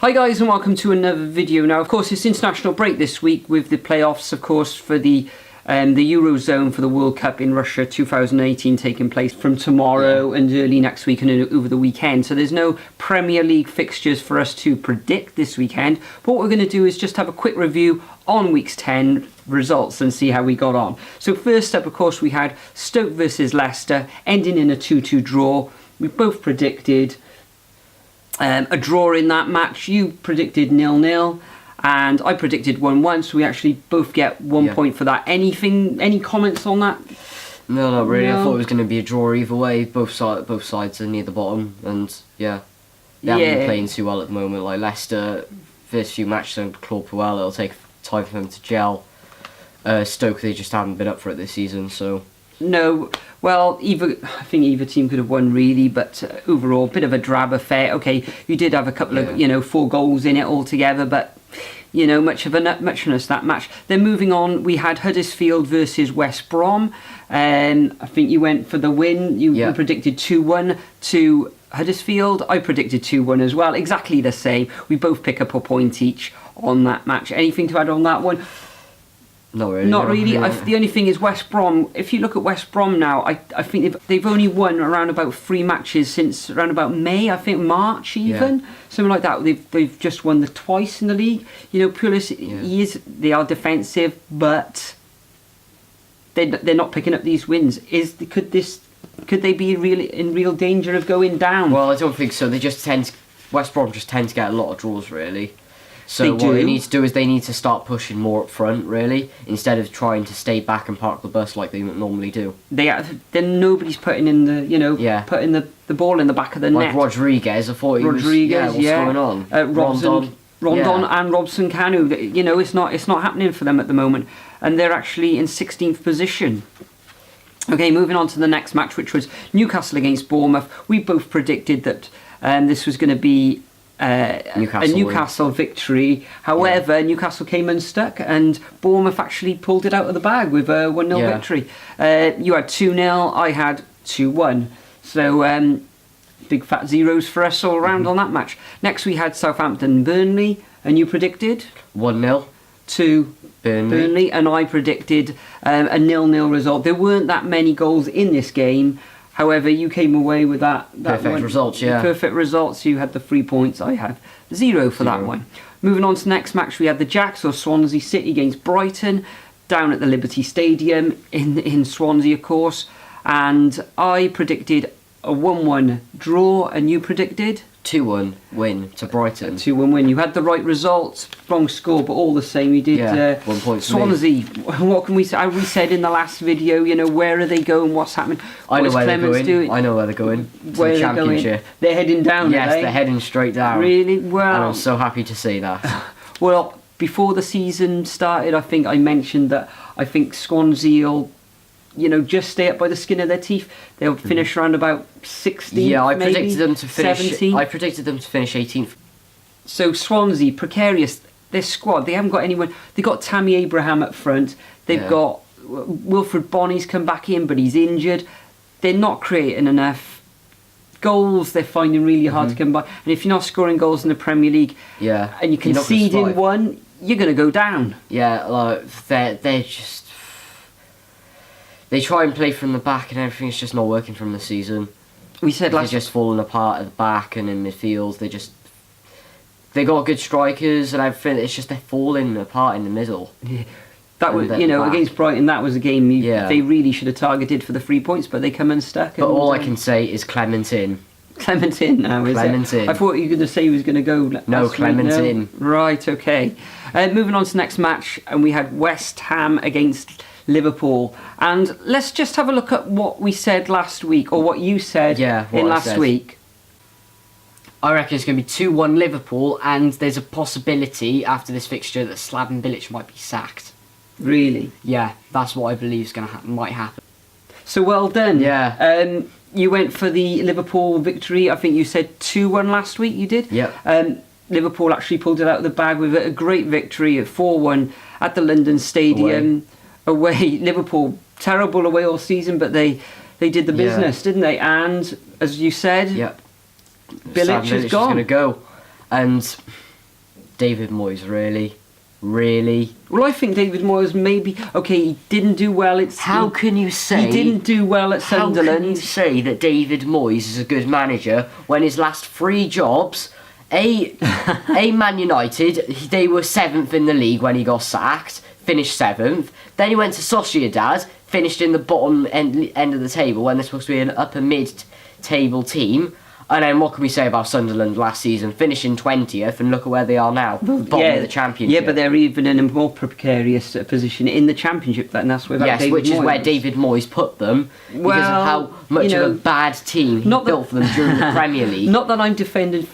Hi guys and welcome to another video. Now of course it's international break this week with the playoffs of course for the Eurozone for the World Cup in Russia 2018 taking place from tomorrow and early next week and over the weekend. So there's no Premier League fixtures for us to predict this weekend. But what we're going to do is just have a quick review on week's 10 results and see how we got on. So first up of course we had Stoke versus Leicester ending in a 2-2 draw. We both predicted a draw in that match. You predicted 0-0 and I predicted 1-1, so we actually both get 1 point for that. Any comments on that? No, not really. No. I thought it was going to be a draw either way. Both sides are near the bottom, and they haven't been playing too well at the moment. Like Leicester, first few matches don't claw well. It'll take time for them to gel. Stoke, they just haven't been up for it this season, so. No, well, I think either team could have won really, but overall, bit of a drab affair. Okay, you did have a couple of 4 goals in it altogether, but muchness that match. Then moving on, we had Huddersfield versus West Brom. I think you went for the win. You predicted 2-1 to Huddersfield. I predicted 2-1 as well. Exactly the same. We both pick up a point each on that match. Anything to add on that one? Not really. Not really. The only thing is West Brom. If you look at West Brom now, I think they've only won around about 3 matches since around about May. I think March even, something like that. They've just won twice in the league. You know, Pulis, they are defensive, but they're not picking up these wins. Could they be in real danger of going down? Well, I don't think so. West Brom just tend to get a lot of draws really. So what they need to do is they need to start pushing more up front, really, instead of trying to stay back and park the bus like they normally do. Then nobody's putting in putting the ball in the back of the net. Like Rodriguez, I thought what's going on? Rondon and Robson Kanu. It's not happening for them at the moment, and they're actually in 16th position. Okay, moving on to the next match, which was Newcastle against Bournemouth. We both predicted that this was going to be a Newcastle victory. However, Newcastle came unstuck and Bournemouth actually pulled it out of the bag with a 1-0 victory. You had 2-0, I had 2-1. So big fat zeros for us all around on that match. Next we had Southampton Burnley, and you predicted 1-0 to Burnley, and I predicted a 0-0 result. There weren't that many goals in this game. However, you came away with that perfect results, Perfect results. You had the 3 points. I had 0 for that one. Moving on to the next match, we had the Jacks or Swansea City against Brighton down at the Liberty Stadium in Swansea, of course. And I predicted a 1-1 draw, and you predicted 2-1 win to Brighton. 2-1 win. You had the right results, wrong score, but all the same, you did. 1 point. Swansea. What can we say? We said in the last video, where are they going? What's happening? I know where they're going. I know where they're going. Where the Championship. They're heading down. Yes, they're heading straight down. Really? Well, and I'm so happy to see that. Well, before the season started, I think I mentioned that I think Swansea will, just stay up by the skin of their teeth. They'll finish around about 16th. Yeah, I predicted them to finish 17th. I predicted them to finish 18th. So Swansea, precarious. Their squad, they haven't got anyone. They got Tammy Abraham up front. They've got Wilfred Bonny's come back in, but he's injured. They're not creating enough goals. They're finding really hard to come by. And if you're not scoring goals in the Premier League, and you concede in one, you're going to go down. Yeah, like they're just. They try and play from the back and everything's just not working from the season. We said they're just falling apart at the back and in midfield. They got good strikers and everything. It's just they're falling apart in the middle. Yeah. That was, against Brighton, that was a game they really should have targeted for the 3 points, but they come unstuck. But all I can say is Clement in. Clement in now, is Clement it? in. I thought you were going to say he was going to go. No, Clement in. Right, okay. Moving on to the next match, and we had West Ham against Liverpool. And let's just have a look at what we said last week, or what you said last week. I reckon it's going to be 2-1 Liverpool, and there's a possibility after this fixture that Slaven Bilic might be sacked. Really? Yeah, that's what I believe is going to might happen. So well done. Yeah. You went for the Liverpool victory. I think you said 2-1 last week. You did. Yep. Liverpool actually pulled it out of the bag with a great victory at 4-1 at the London Stadium. Away. Liverpool, terrible away all season, but they did the business, didn't they? And as you said, yep. Bilic is gone. Going to go. And David Moyes, really. Well, I think David Moyes maybe... Okay, he didn't do well at... How can you say... He didn't do well at Sunderland. How can you say that David Moyes is a good manager when his last 3 jobs... Man United, they were 7th in the league when he got sacked, finished 7th. Then he went to Sociedad, finished in the bottom end of the table when they're supposed to be an upper mid-table team. And then what can we say about Sunderland last season? Finishing 20th, and look at where they are now, bottom of the Championship. Yeah, but they're even in a more precarious position in the Championship, and that's where David Moyes. Is where David Moyes put them, because of how much of a bad team he built for them during the Premier League. Not that I'm defending...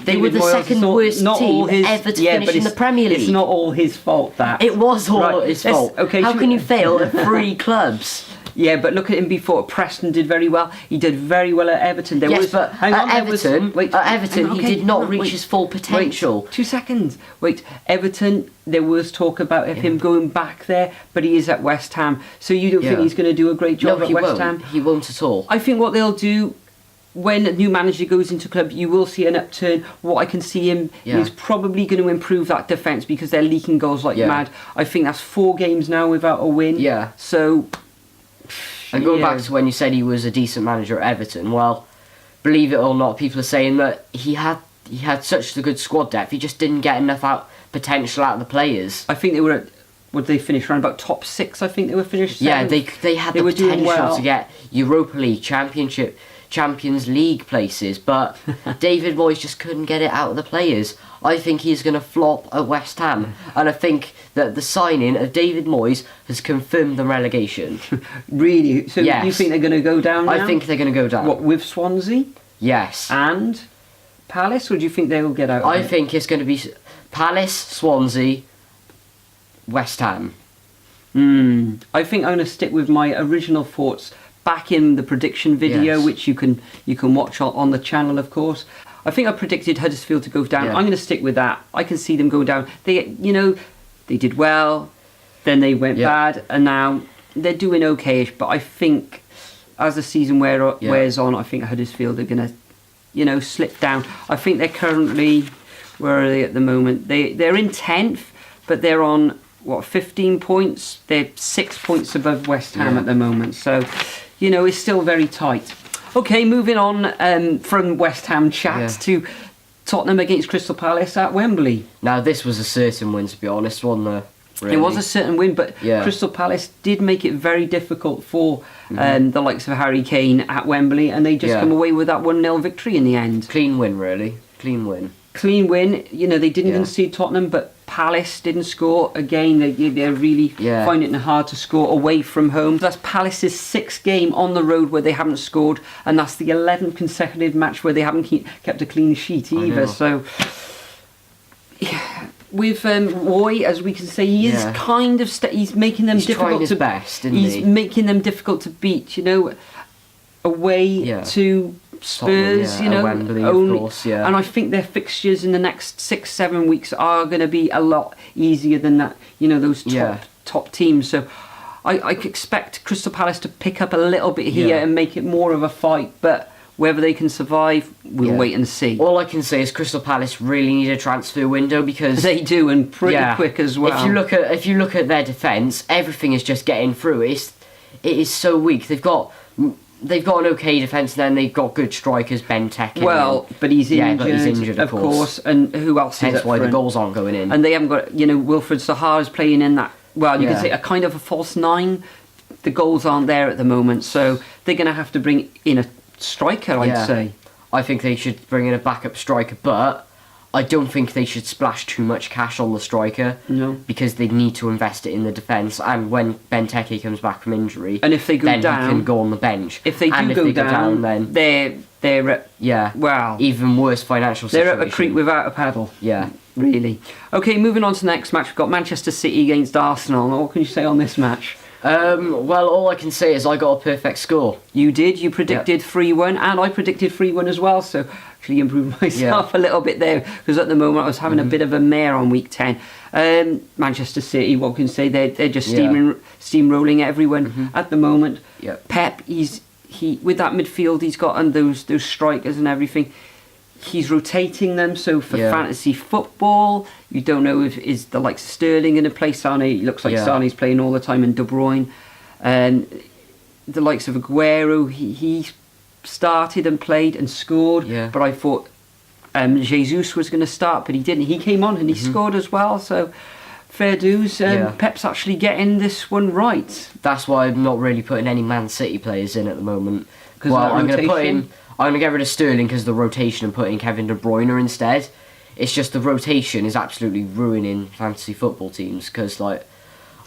They were the second worst team ever to finish in the Premier League. It's not all his fault, that. It was all his fault. Okay, how can you fail at 3 clubs? Yeah, but look at him before. Preston did very well. He did very well at Everton. But at Everton, he did not reach his full potential. Wait, 2 seconds. Wait, Everton, there was talk about him going back there, but he is at West Ham. So you don't think he's going to do a great job at West Ham? He won't at all. I think what they'll do... When a new manager goes into club, you will see an upturn. What I can see him is probably going to improve that defence because they're leaking goals like mad. I think that's 4 games now without a win. Yeah. So... And going back to when you said he was a decent manager at Everton, well, believe it or not, people are saying that he had such a good squad depth, he just didn't get enough potential out of the players. I think they were at... Would they finish around about top 6? I think they were finished 7th. Yeah, they had the potential to get Europa League, Championship... Champions League places, but David Moyes just couldn't get it out of the players. I think he's going to flop at West Ham, and I think that the signing of David Moyes has confirmed the relegation. Really? So you think they're going to go down now? I think they're going to go down. What, with Swansea? Yes. And Palace, or do you think they will get out? I think it's going to be Palace, Swansea, West Ham. I think I'm going to stick with my original thoughts back in the prediction video, which you can watch on the channel, of course. I think I predicted Huddersfield to go down. I'm going to stick with that. I can see them go down. They did well, then they went bad, and now they're doing okayish. But I think as the season wears on, I think Huddersfield are going to, slip down. I think they're currently, where are they at the moment? They're in 10th, but they're on 15 points. They're 6 points above West Ham at the moment. So. It's still very tight. Okay, moving on from West Ham chat to Tottenham against Crystal Palace at Wembley. Now, this was a certain win, to be honest, wasn't it? Really? It was a certain win, but Crystal Palace did make it very difficult for the likes of Harry Kane at Wembley, and they just come away with that 1-0 victory in the end. Clean win, really. Clean win. Clean win. They didn't concede Tottenham, but Palace didn't score. Again, they're really finding it hard to score away from home. That's Palace's 6th game on the road where they haven't scored, and that's the 11th consecutive match where they haven't kept a clean sheet either. So, with Roy, as we can say, he is kind of he's making them difficult his best, isn't he's making them difficult to beat. Away to Spurs, Wembley, of course, and I think their fixtures in the next 6-7 weeks are going to be a lot easier than that. Those top teams. So I expect Crystal Palace to pick up a little bit here and make it more of a fight. But whether they can survive, we'll wait and see. All I can say is Crystal Palace really need a transfer window because they do, and pretty quick as well. If you look at their defence, everything is just getting through. It is so weak. They've got an okay defence, and then they've got good strikers, Benteke. Well, but he's injured. But he's injured, of course. And who else is Hence why the goals aren't going in. And they haven't got, Wilfred Zaha's playing in that, well, you can say a kind of a false 9. The goals aren't there at the moment, so they're going to have to bring in a striker, I'd say. I think they should bring in a backup striker, but I don't think they should splash too much cash on the striker. No. Because they need to invest it in the defence, and when Benteke comes back from injury, and if they go then down, he can go on the bench. If they go down, then they're at, even worse financial situation. They're at a creek without a paddle. Yeah. Really. Okay, moving on to the next match, we've got Manchester City against Arsenal. Now, what can you say on this match? Well, all I can say is I got a perfect score. You did. You predicted 3-1, and I predicted 3-1 as well, so actually improved myself a little bit there, because at the moment I was having a bit of a mare on week 10. Manchester City, what can you say? They're just steamrolling everyone at the moment. Pep, he with that midfield he's got, and those strikers and everything, he's rotating them. So for Yeah. fantasy football, you don't know if is the likes of Sterling going to play. Sane, it looks like Yeah. Sane's playing all the time, and De Bruyne. The likes of Aguero, he started and played and scored. Yeah. But I thought Jesus was going to start, but he didn't. He came on and he scored as well. So fair dues. Yeah. Pep's actually getting this one right. That's why I'm not really putting any Man City players in at the moment. 'Cause Well, of that I'm going to put rotation? in. I'm going to get rid of Sterling because of the rotation and put in Kevin De Bruyne instead. It's just the rotation is absolutely ruining fantasy football teams because like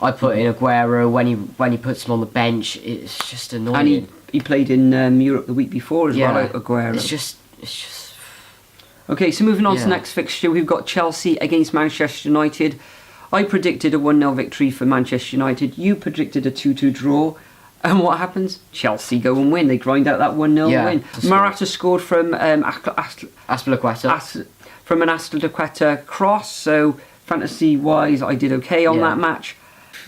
I put in Aguero when he puts him on the bench, it's just annoying. And he played in Europe the week before as well, Aguero. It's just. Okay, so moving on to Yeah. the next fixture, we've got Chelsea against Manchester United. I predicted a 1-0 victory for Manchester United. You predicted a 2-2 draw. And what happens? Chelsea go and win. They grind out that 1-0 win. Morata scored from Aspilicueta. From an Aspilicueta cross. So fantasy-wise, I did okay on that match.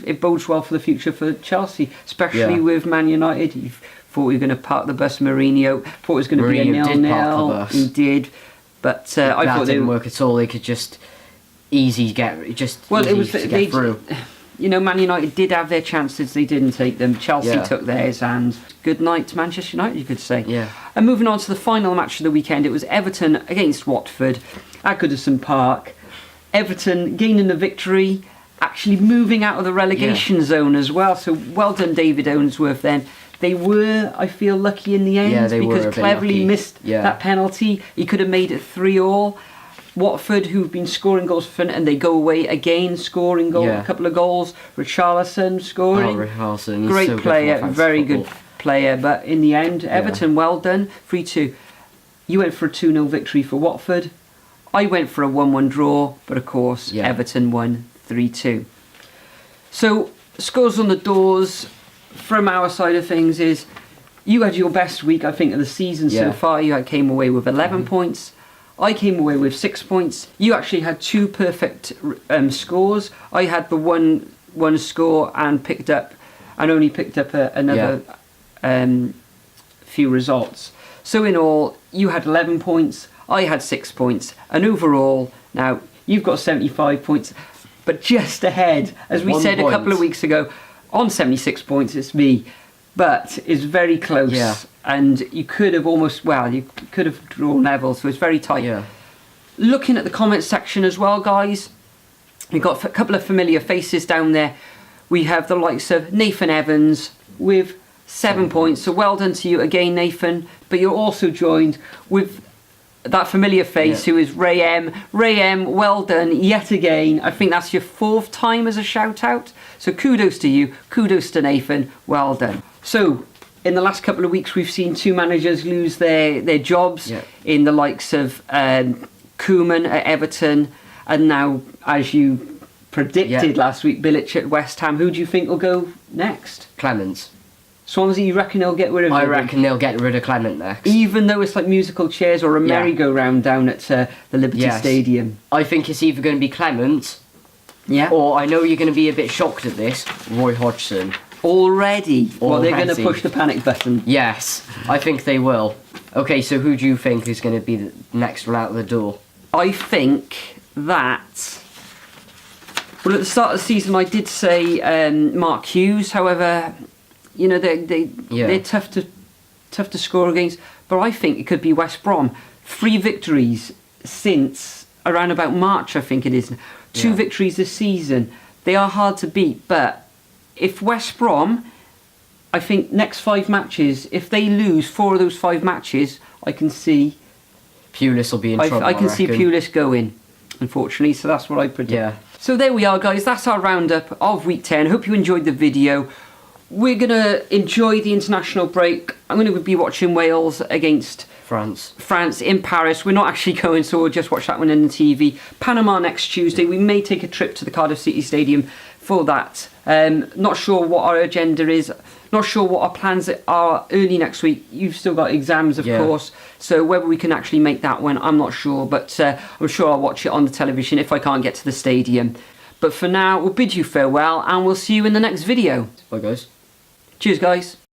It bodes well for the future for Chelsea, especially with Man United. You thought we were going to park the bus, Mourinho. Thought it was going to be a 0-0. He did. But I that thought didn't work at all. They could just easy to get through. You know, Man United did have their chances, they didn't take them. Chelsea took theirs, and good night to Manchester United, you could say. Yeah. And moving on to the final match of the weekend, it was Everton against Watford at Goodison Park. Everton gaining the victory, actually moving out of the relegation zone as well. So well done, David Owensworth. Then they were, I feel, lucky in the end because cleverly missed that penalty. He could have made it 3-3. Watford, who've been scoring goals for fun, and they go away again, scoring a couple of goals. Richarlison scoring. Richarlison, great so player, good very good player. But in the end, Everton, well done, 3-2. You went for a 2-0 victory for Watford. I went for a 1-1 draw, but of course, Everton won 3-2. So, scores on the doors from our side of things is you had your best week, I think, of the season so far. You came away with 11 points. I came away with 6 points. You actually had 2 perfect scores. I had the one score and only picked up another few results. So in all, you had 11 points. I had 6 points, and overall, now you've got 75 points, but just ahead, as we said a couple of weeks ago, on 76 points. It's me, but it's very close. Yeah. And you could have drawn level, so it's very tight. Yeah. Looking at the comments section as well, guys, we've got a couple of familiar faces down there. We have the likes of Nathan Evans with 7 points, so well done to you again, Nathan. But you're also joined with that familiar face who is Ray M. Ray M, well done yet again. I think that's your 4th time as a shout out. So kudos to you, kudos to Nathan, well done. So in the last couple of weeks, we've seen 2 managers lose their jobs in the likes of Koeman at Everton, and now, as you predicted last week, Bilic at West Ham. Who do you think will go next? Clements. Swansea, you reckon they'll get rid of him? I reckon they'll get rid of Clement next. Even though it's like musical chairs or a merry-go-round down at the Liberty Stadium. I think it's either going to be Clement, or I know you're going to be a bit shocked at this, Roy Hodgson. Already? Well, they're going to push the panic button. Yes, I think they will. Okay, so who do you think is going to be the next one out of the door? I think that... Well, at the start of the season, I did say Mark Hughes. However, you know, they're tough to score against. But I think it could be West Brom. 3 victories since around about March, I think it is. 2 victories this season. They are hard to beat, but if West Brom, I think next 5 matches, if they lose 4 of those 5 matches, I can see Pulis will be in trouble. I can see Pulis going, unfortunately. So that's what I predict. Yeah. So there we are, guys. That's our roundup of week 10. Hope you enjoyed the video. We're going to enjoy the international break. I'm going to be watching Wales against France in Paris. We're not actually going, so we'll just watch that one on the TV. Panama next Tuesday. We may take a trip to the Cardiff City Stadium for that. Not sure what our agenda is. Not sure what our plans are early next week. You've still got exams, of course. So whether we can actually make that one, I'm not sure. But I'm sure I'll watch it on the television if I can't get to the stadium. But for now, we'll bid you farewell, and we'll see you in the next video. Bye, guys. Cheers, guys.